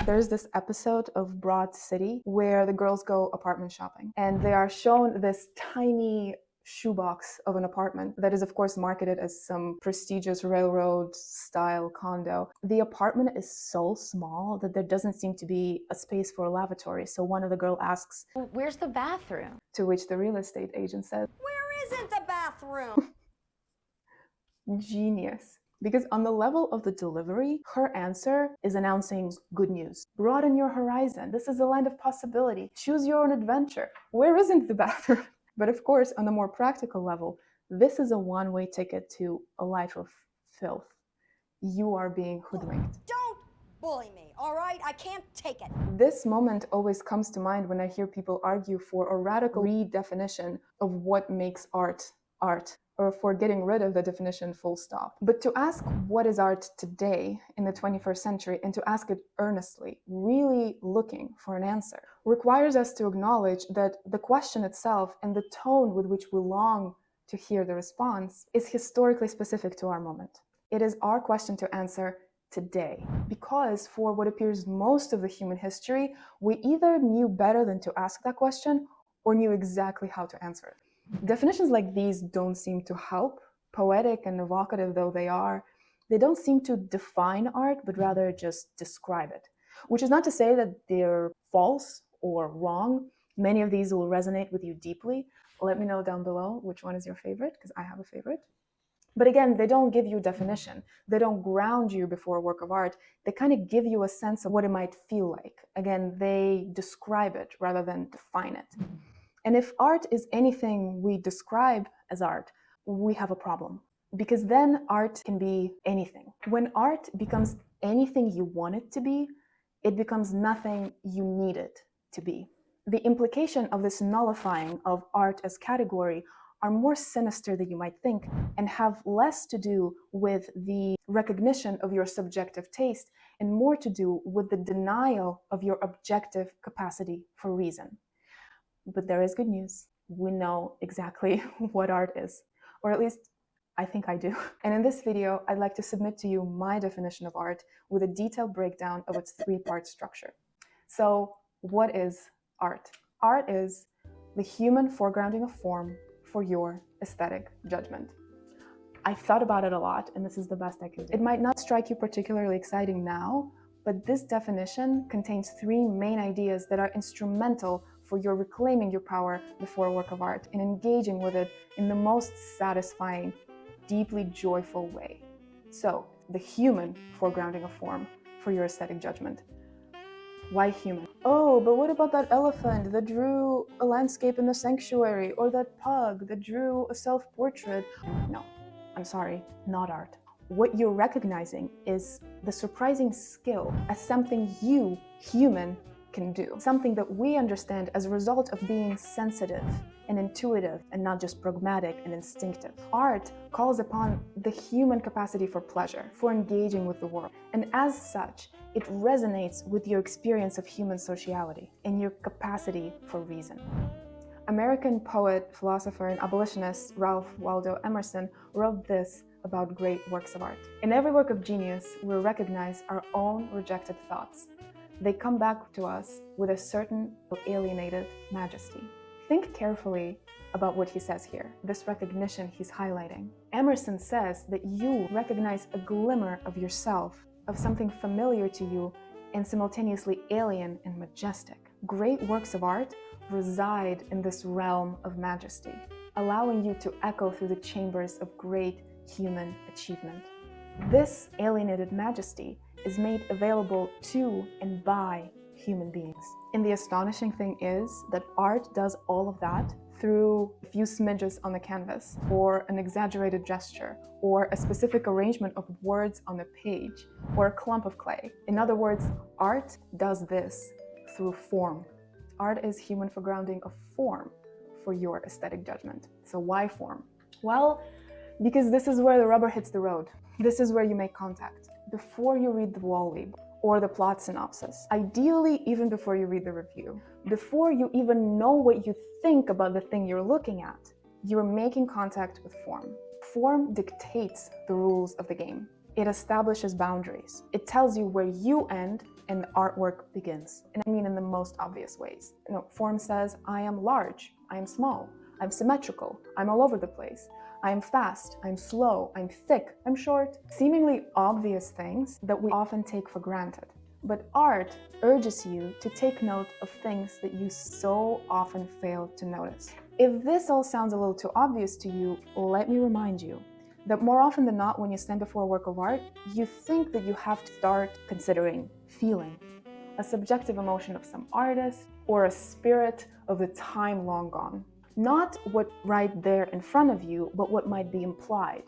There's this episode of Broad City where the girls go apartment shopping and they are shown this tiny shoebox of an apartment that is of course marketed as some prestigious railroad style condo. The apartment is so small that there doesn't seem to be a space for a lavatory. So one of the girls asks, "Where's the bathroom?" To which the real estate agent says, "Where isn't the bathroom?" Genius. Because on the level of the delivery, her answer is announcing good news. Broaden your horizon. This is a land of possibility. Choose your own adventure. Where isn't the bathroom? But of course, on a more practical level, this is a one-way ticket to a life of filth. You are being hoodwinked. Don't bully me, all right? I can't take it. This moment always comes to mind when I hear people argue for a radical redefinition of what makes art art, or for getting rid of the definition full stop. But to ask what is art today in the 21st century and to ask it earnestly, really looking for an answer, requires us to acknowledge that the question itself and the tone with which we long to hear the response is historically specific to our moment. It is our question to answer today, because for what appears most of the human history, we either knew better than to ask that question or knew exactly how to answer it. Definitions like these don't seem to help, poetic and evocative though they are. They don't seem to define art, but rather just describe it, which is not to say that they're false or wrong. Many of these will resonate with you deeply. Let me know down below which one is your favorite, because I have a favorite. But again, they don't give you a definition. They don't ground you before a work of art. They kind of give you a sense of what it might feel like. Again, they describe it rather than define it. And if art is anything we describe as art, we have a problem. Because then art can be anything. When art becomes anything you want it to be, it becomes nothing you need it to be. The implication of this nullifying of art as category are more sinister than you might think and have less to do with the recognition of your subjective taste and more to do with the denial of your objective capacity for reason. But there is good news. We know exactly what art is, or at least I think I do. And in this video, I'd like to submit to you my definition of art with a detailed breakdown of its three-part structure. So what is art? Art is the human foregrounding of form for your aesthetic judgment. I thought about it a lot, and this is the best I can do. It might not strike you particularly exciting now, but this definition contains three main ideas that are instrumental for your reclaiming your power before a work of art and engaging with it in the most satisfying, deeply joyful way. So, the human foregrounding of form for your aesthetic judgment. Why human? Oh, but what about that elephant that drew a landscape in the sanctuary, or that pug that drew a self-portrait? No, I'm sorry, not art. What you're recognizing is the surprising skill as something you, human, can do. Something that we understand as a result of being sensitive and intuitive and not just pragmatic and instinctive. Art calls upon the human capacity for pleasure, for engaging with the world. And as such, it resonates with your experience of human sociality and your capacity for reason. American poet, philosopher, and abolitionist Ralph Waldo Emerson wrote this about great works of art. In every work of genius, we recognize our own rejected thoughts. They come back to us with a certain alienated majesty. Think carefully about what he says here, this recognition he's highlighting. Emerson says that you recognize a glimmer of yourself, of something familiar to you and simultaneously alien and majestic. Great works of art reside in this realm of majesty, allowing you to echo through the chambers of great human achievement. This alienated majesty is made available to and by human beings. And the astonishing thing is that art does all of that through a few smidges on the canvas, or an exaggerated gesture, or a specific arrangement of words on the page, or a clump of clay. In other words, art does this through form. Art is human foregrounding of form for your aesthetic judgment. So why form? Well, because this is where the rubber hits the road. This is where you make contact. Before you read the wall label or the plot synopsis, ideally even before you read the review, before you even know what you think about the thing you're looking at, you're making contact with form. Form dictates the rules of the game. It establishes boundaries. It tells you where you end and artwork begins. And I mean in the most obvious ways. Form says, I am large, I am small, I'm symmetrical, I'm all over the place, I am fast, I'm slow, I'm thick, I'm short. Seemingly obvious things that we often take for granted. But art urges you to take note of things that you so often fail to notice. If this all sounds a little too obvious to you, let me remind you that more often than not, when you stand before a work of art, you think that you have to start considering feeling, a subjective emotion of some artist, or a spirit of the time long gone. Not what right there in front of you, but what might be implied.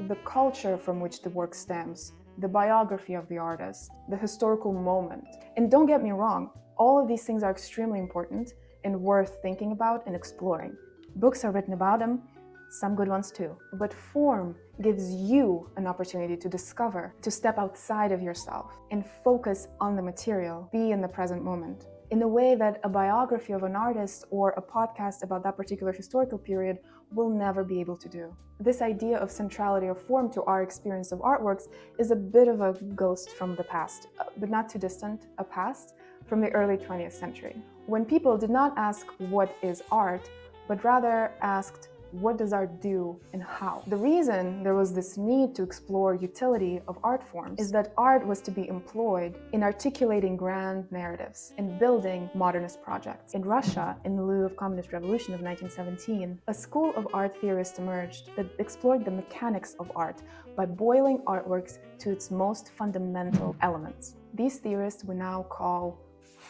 The culture from which the work stems, the biography of the artist, the historical moment. And don't get me wrong, all of these things are extremely important and worth thinking about and exploring. Books are written about them, some good ones too. But form gives you an opportunity to discover, to step outside of yourself and focus on the material, be in the present moment, in a way that a biography of an artist or a podcast about that particular historical period will never be able to do. This idea of centrality of form to our experience of artworks is a bit of a ghost from the past, but not too distant, a past from the early 20th century, when people did not ask what is art, but rather asked, what does art do and how? The reason there was this need to explore utility of art forms is that art was to be employed in articulating grand narratives and building modernist projects. In Russia, in the lieu of Communist Revolution of 1917, a school of art theorists emerged that explored the mechanics of art by boiling artworks to its most fundamental elements. These theorists we now call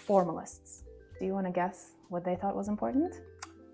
formalists. Do you want to guess what they thought was important?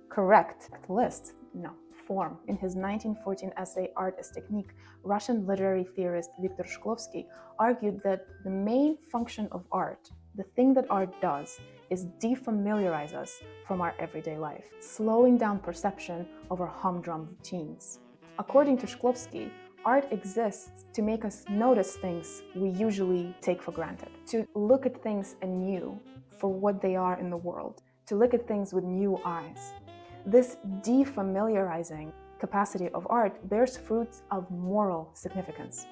Correct. List. No, form. In his 1914 essay, Art as Technique, Russian literary theorist Viktor Shklovsky argued that the main function of art, the thing that art does, is defamiliarize us from our everyday life, slowing down perception of our humdrum routines. According to Shklovsky, art exists to make us notice things we usually take for granted, to look at things anew for what they are in the world, to look at things with new eyes. This defamiliarizing capacity of art bears fruits of moral significance,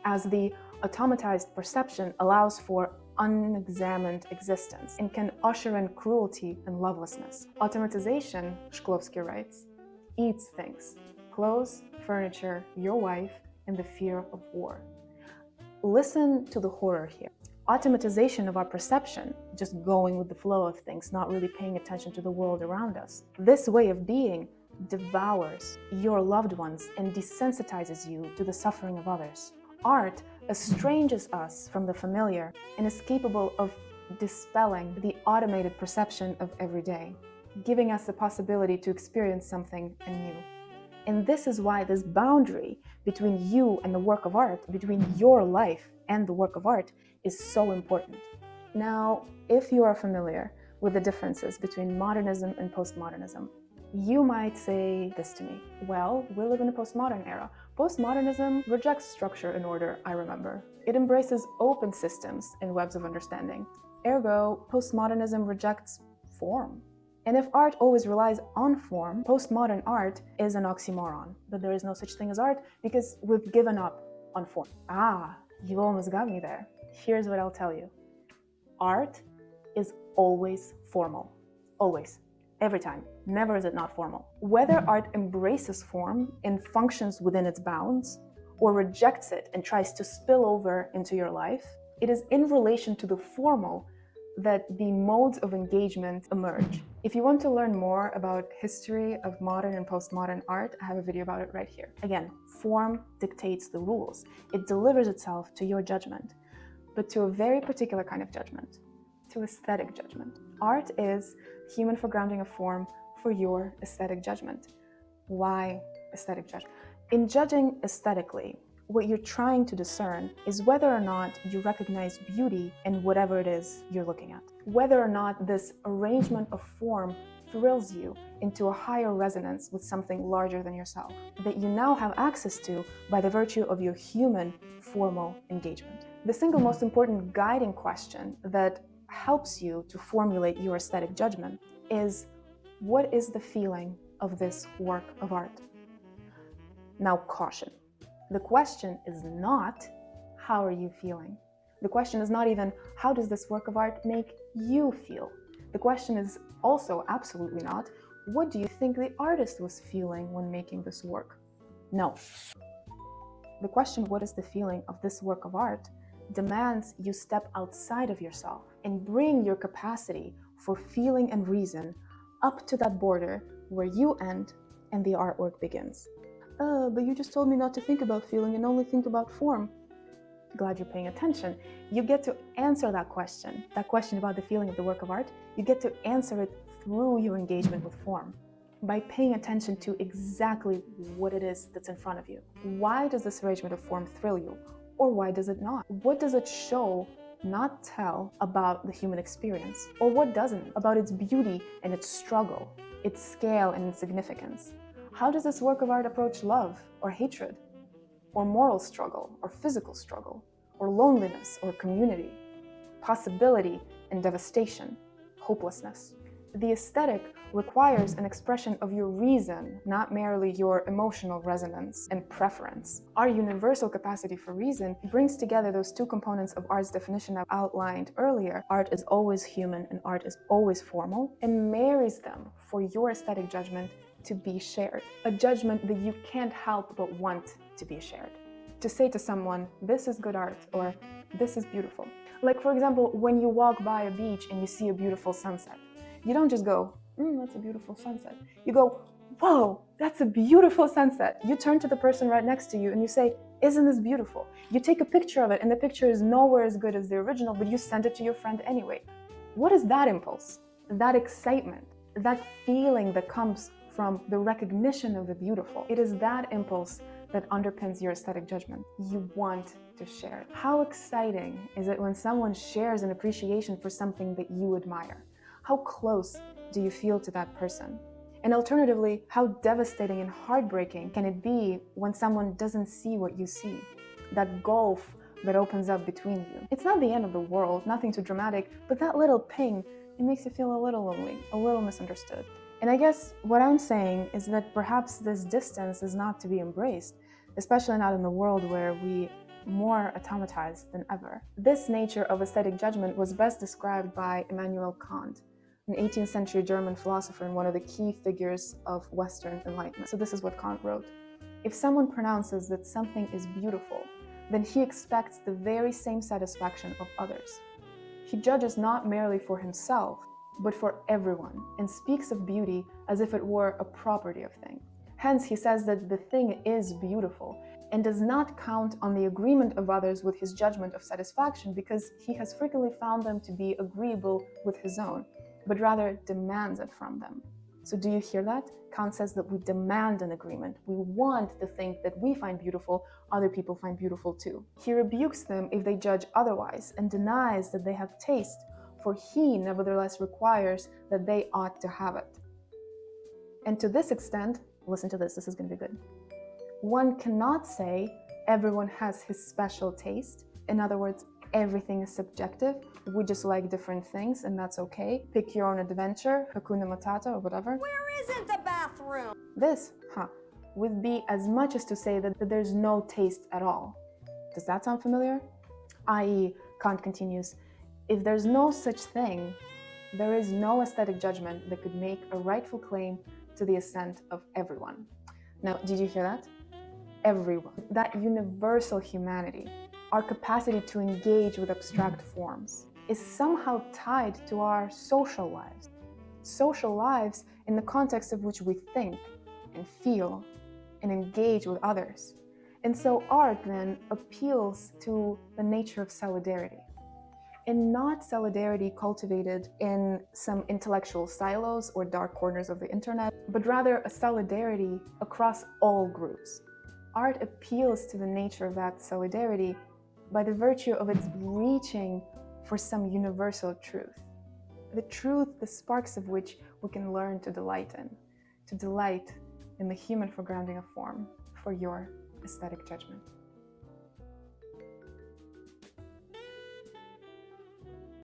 as the automatized perception allows for unexamined existence and can usher in cruelty and lovelessness. Automatization, Shklovsky writes, eats things: clothes, furniture, your wife, and the fear of war. Listen to the horror here. Automatization of our perception, just going with the flow of things, not really paying attention to the world around us. This way of being devours your loved ones and desensitizes you to the suffering of others. Art estranges us from the familiar and is capable of dispelling the automated perception of every day, giving us the possibility to experience something anew. And this is why this boundary between you and the work of art, between your life and the work of art, is so important. Now, if you are familiar with the differences between modernism and postmodernism, you might say this to me: well, we live in a postmodern era. Postmodernism rejects structure and order, I remember. It embraces open systems and webs of understanding. Ergo, postmodernism rejects form. And if art always relies on form, postmodern art is an oxymoron, that there is no such thing as art because we've given up on form. Ah, you almost got me there. Here's what I'll tell you. Art is always formal. Always. Every time. Never is it not formal. Whether art embraces form and functions within its bounds, or rejects it and tries to spill over into your life, it is in relation to the formal that the modes of engagement emerge. If you want to learn more about history of modern and postmodern art, I have a video about it right here. Again, form dictates the rules. It delivers itself to your judgment, but to a very particular kind of judgment, to aesthetic judgment. Art is human foregrounding of form for your aesthetic judgment. Why aesthetic judgment? In judging aesthetically, what you're trying to discern is whether or not you recognize beauty in whatever it is you're looking at. Whether or not this arrangement of form thrills you into a higher resonance with something larger than yourself, that you now have access to by the virtue of your human formal engagement. The single most important guiding question that helps you to formulate your aesthetic judgment is, what is the feeling of this work of art? Now, caution. The question is not, how are you feeling? The question is not even, how does this work of art make you feel? The question is also absolutely not, what do you think the artist was feeling when making this work? No. The question, what is the feeling of this work of art, demands you step outside of yourself and bring your capacity for feeling and reason up to that border where you end and the artwork begins. But you just told me not to think about feeling and only think about form. Glad you're paying attention. You get to answer that question about the feeling of the work of art, you get to answer it through your engagement with form, by paying attention to exactly what it is that's in front of you. Why does this arrangement of form thrill you? Or why does it not? What does it show, not tell, about the human experience? Or what doesn't? About its beauty and its struggle, its scale and its significance? How does this work of art approach love or hatred, or moral struggle, or physical struggle, or loneliness, or community, possibility and devastation, hopelessness? The aesthetic requires an expression of your reason, not merely your emotional resonance and preference. Our universal capacity for reason brings together those two components of art's definition I've outlined earlier. Art is always human and art is always formal, and marries them for your aesthetic judgment to be shared. A judgment that you can't help but want to be shared. To say to someone, this is good art, or this is beautiful. Like, for example, when you walk by a beach and you see a beautiful sunset, you don't just go, that's a beautiful sunset. You go, whoa, that's a beautiful sunset. You turn to the person right next to you and you say, isn't this beautiful? You take a picture of it and the picture is nowhere as good as the original, but you send it to your friend anyway. What is that impulse? That excitement, that feeling that comes from the recognition of the beautiful. It is that impulse that underpins your aesthetic judgment. You want to share it. How exciting is it when someone shares an appreciation for something that you admire? How close do you feel to that person? And alternatively, how devastating and heartbreaking can it be when someone doesn't see what you see? That gulf that opens up between you. It's not the end of the world, nothing too dramatic, but that little ping, it makes you feel a little lonely, a little misunderstood. And I guess what I'm saying is that perhaps this distance is not to be embraced, especially not in the world where we more automatized than ever. This nature of aesthetic judgment was best described by Immanuel Kant, an 18th century German philosopher and one of the key figures of Western enlightenment. So this is what Kant wrote. If someone pronounces that something is beautiful, then he expects the very same satisfaction of others. He judges not merely for himself, but for everyone, and speaks of beauty as if it were a property of thing. Hence, he says that the thing is beautiful, and does not count on the agreement of others with his judgment of satisfaction, because he has frequently found them to be agreeable with his own, but rather demands it from them. So do you hear that? Kant says that we demand an agreement. We want the thing that we find beautiful, other people find beautiful too. He rebukes them if they judge otherwise, and denies that they have taste, for he nevertheless requires that they ought to have it. And to this extent, listen to this is going to be good. One cannot say everyone has his special taste. In other words, everything is subjective. We just like different things, and that's okay. Pick your own adventure, Hakuna Matata, or whatever. Where isn't the bathroom? This, would be as much as to say that there's no taste at all. Does that sound familiar? I.e., Kant continues, if there's no such thing, there is no aesthetic judgment that could make a rightful claim to the assent of everyone. Now, did you hear that? Everyone. That universal humanity, our capacity to engage with abstract forms, is somehow tied to our social lives. Social lives in the context of which we think and feel and engage with others. And so art then appeals to the nature of solidarity. And not solidarity cultivated in some intellectual silos or dark corners of the internet, but rather a solidarity across all groups. Art appeals to the nature of that solidarity by the virtue of its reaching for some universal truth. The truth, the sparks of which we can learn to delight in the human foregrounding of form for your aesthetic judgment.